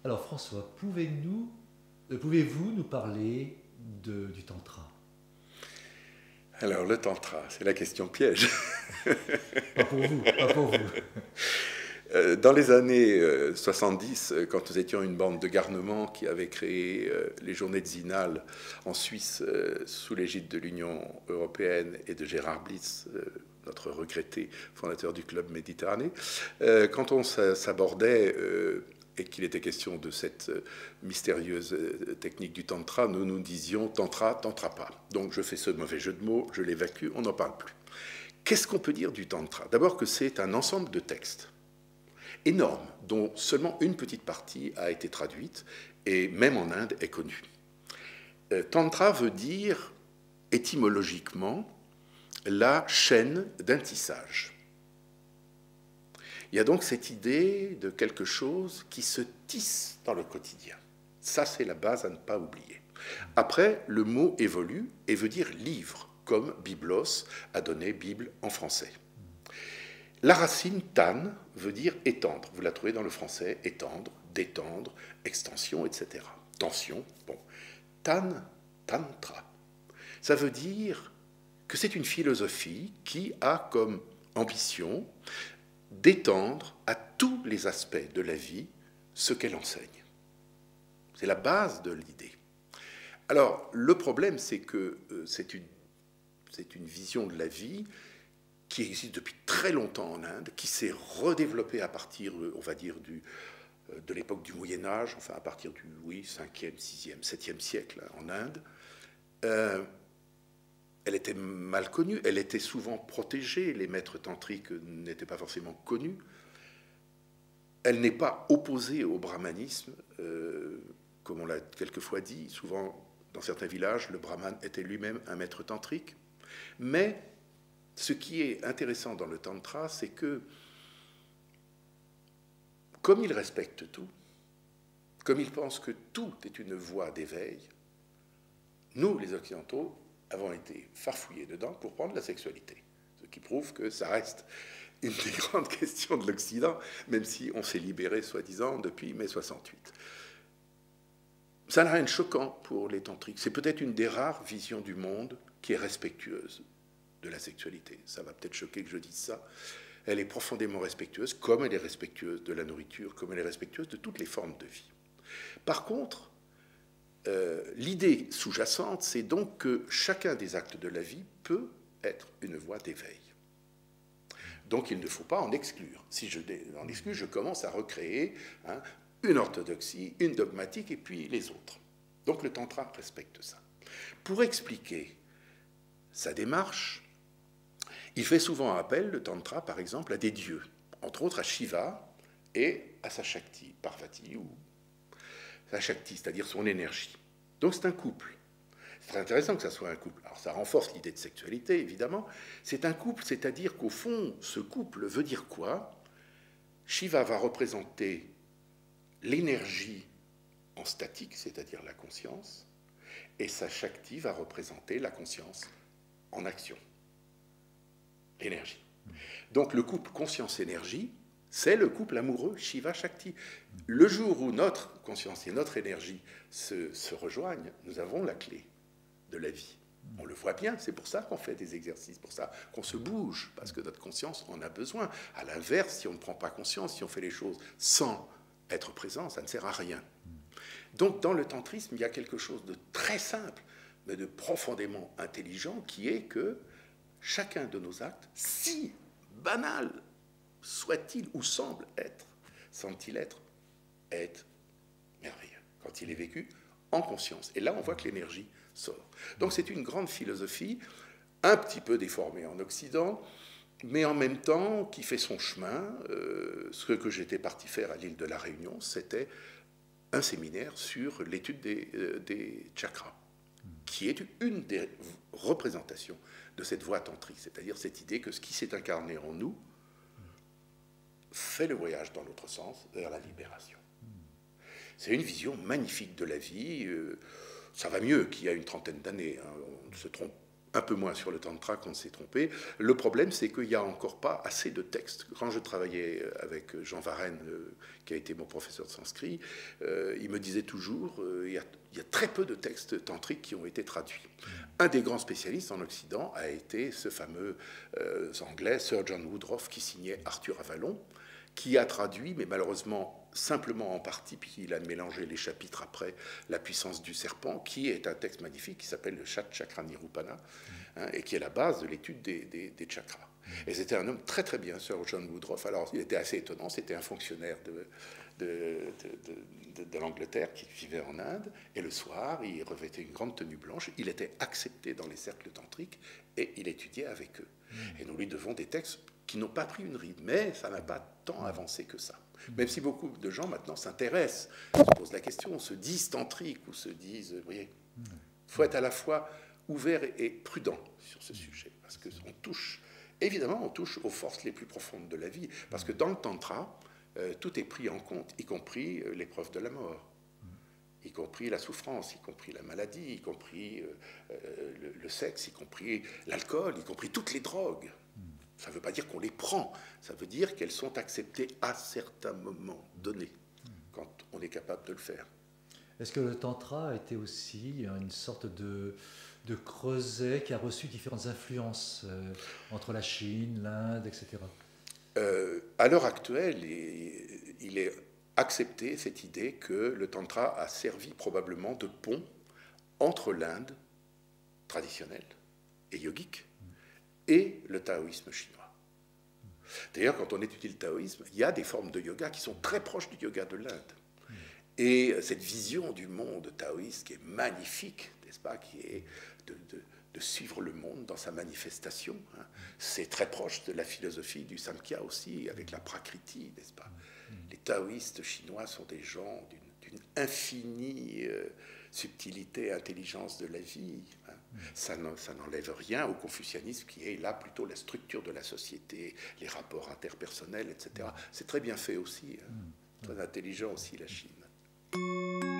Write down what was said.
Alors François, pouvez-vous nous parler du tantra? Alors, le tantra, c'est la question piège. Pas pour vous, pas pour vous. Dans les années 70, quand nous étions une bande de garnements qui avait créé les journées de Zinal en Suisse, sous l'égide de l'Union européenne et de Gérard Blitz, notre regretté fondateur du Club Méditerranée, quand on s'abordait et qu'il était question de cette mystérieuse technique du tantra, nous nous disions tantra, tantra pas. Donc je fais ce mauvais jeu de mots, je l'évacue, on n'en parle plus. Qu'est-ce qu'on peut dire du tantra? D'abord que c'est un ensemble de textes énormes, dont seulement une petite partie a été traduite, et même en Inde est connue. Tantra veut dire, étymologiquement, la chaîne d'un tissage. Il y a donc cette idée de quelque chose qui se tisse dans le quotidien. Ça, c'est la base à ne pas oublier. Après, le mot évolue et veut dire livre, comme biblos a donné Bible en français. La racine tan veut dire étendre. Vous la trouvez dans le français, étendre, détendre, extension, etc. Tension, bon. Tan, tantra. Ça veut dire que c'est une philosophie qui a comme ambition d'étendre à tous les aspects de la vie ce qu'elle enseigne. C'est la base de l'idée. Alors, le problème, c'est que c'est une vision de la vie qui existe depuis très longtemps en Inde, qui s'est redéveloppée à partir, on va dire, de l'époque du Moyen-Âge, enfin à partir du 5e, 6e, 7e siècle en Inde. Elle était mal connue, elle était souvent protégée, les maîtres tantriques n'étaient pas forcément connus. Elle n'est pas opposée au brahmanisme, comme on l'a quelquefois dit. Souvent, dans certains villages, le brahman était lui-même un maître tantrique. Mais ce qui est intéressant dans le tantra, c'est que, comme il respecte tout, comme il pense que tout est une voie d'éveil, nous, les Occidentaux, avons été farfouillés dedans pour prendre la sexualité. Ce qui prouve que ça reste une des grandes questions de l'Occident, même si on s'est libéré, soi-disant, depuis mai 68. Ça n'a rien de choquant pour les tantriques. C'est peut-être une des rares visions du monde qui est respectueuse de la sexualité. Ça va peut-être choquer que je dise ça. Elle est profondément respectueuse, comme elle est respectueuse de la nourriture, comme elle est respectueuse de toutes les formes de vie. Par contre, l'idée sous-jacente, c'est donc que chacun des actes de la vie peut être une voie d'éveil. Donc il ne faut pas en exclure. Si je en exclue, je commence à recréer une orthodoxie, une dogmatique, et puis les autres. Donc le tantra respecte ça. Pour expliquer sa démarche, il fait souvent appel, le tantra, par exemple, à des dieux, entre autres à Shiva et à sa Shakti, Parvati, ou sa Shakti, c'est-à-dire son énergie. Donc c'est un couple. C'est très intéressant que ça soit un couple. Alors ça renforce l'idée de sexualité, évidemment. C'est un couple, c'est-à-dire qu'au fond, ce couple veut dire quoi? Shiva va représenter l'énergie en statique, c'est-à-dire la conscience, et sa Shakti va représenter la conscience en action. L'énergie. Donc le couple conscience-énergie, c'est le couple amoureux Shiva-Shakti. Le jour où notre conscience et notre énergie se rejoignent, nous avons la clé de la vie. On le voit bien, c'est pour ça qu'on fait des exercices, pour ça qu'on se bouge, parce que notre conscience en a besoin. À l'inverse, si on ne prend pas conscience, si on fait les choses sans être présent, ça ne sert à rien. Donc dans le tantrisme, il y a quelque chose de très simple, mais de profondément intelligent, qui est que chacun de nos actes, si banal soit-il ou semble-t-il être, est merveilleux quand il est vécu en conscience. Et là, on voit que l'énergie sort. Donc c'est une grande philosophie, un petit peu déformée en Occident, mais en même temps qui fait son chemin. Ce que j'étais parti faire à l'île de la Réunion, c'était un séminaire sur l'étude des chakras, qui est une des représentations de cette voie tantrique, c'est-à-dire cette idée que ce qui s'est incarné en nous fait le voyage dans l'autre sens, vers la libération. C'est une vision magnifique de la vie. Ça va mieux qu'il y a une trentaine d'années. On ne se trompe un peu moins sur le tantra qu'on s'est trompé. Le problème, c'est qu'il n'y a encore pas assez de textes. Quand je travaillais avec Jean Varenne, qui a été mon professeur de sanskrit, il me disait toujours il y a très peu de textes tantriques qui ont été traduits. Un des grands spécialistes en Occident a été ce fameux Anglais, Sir John Woodroffe, qui signait Arthur Avalon, qui a traduit, mais malheureusement simplement en partie, puis il a mélangé les chapitres après, La puissance du serpent, qui est un texte magnifique qui s'appelle le Shat Chakra Nirupana, et qui est la base de l'étude des chakras. Et c'était un homme très très bien, Sir John Woodroffe. Alors il était assez étonnant, c'était un fonctionnaire de l'Angleterre qui vivait en Inde, et le soir, il revêtait une grande tenue blanche, il était accepté dans les cercles tantriques, et il étudiait avec eux. Et nous lui devons des textes qui n'ont pas pris une ride, mais ça n'a pas tant avancé que ça. Même si beaucoup de gens maintenant s'intéressent, se posent la question, se disent tantriques ou se disent, vous voyez, il faut être à la fois ouvert et prudent sur ce sujet, parce que on touche, évidemment, on touche aux forces les plus profondes de la vie, parce que dans le tantra, tout est pris en compte, y compris l'épreuve de la mort, y compris la souffrance, y compris la maladie, y compris le sexe, y compris l'alcool, y compris toutes les drogues. Ça ne veut pas dire qu'on les prend, ça veut dire qu'elles sont acceptées à certains moments donnés, quand on est capable de le faire. Est-ce que le tantra a été aussi une sorte de creuset qui a reçu différentes influences entre la Chine, l'Inde, etc. À l'heure actuelle, il est accepté cette idée que le tantra a servi probablement de pont entre l'Inde traditionnelle et yogique et le taoïsme chinois. D'ailleurs, quand on étudie le taoïsme, il y a des formes de yoga qui sont très proches du yoga de l'Inde. Et cette vision du monde taoïste qui est magnifique, n'est-ce pas, qui est de suivre le monde dans sa manifestation, hein, c'est très proche de la philosophie du Samkhya aussi, avec la prakriti, n'est-ce pas. Les taoïstes chinois sont des gens d'une infinie subtilité, intelligence de la vie. Hein. Ça n'enlève rien au confucianisme qui est là plutôt la structure de la société, les rapports interpersonnels, etc. C'est très bien fait aussi, hein. Très intelligent aussi la Chine.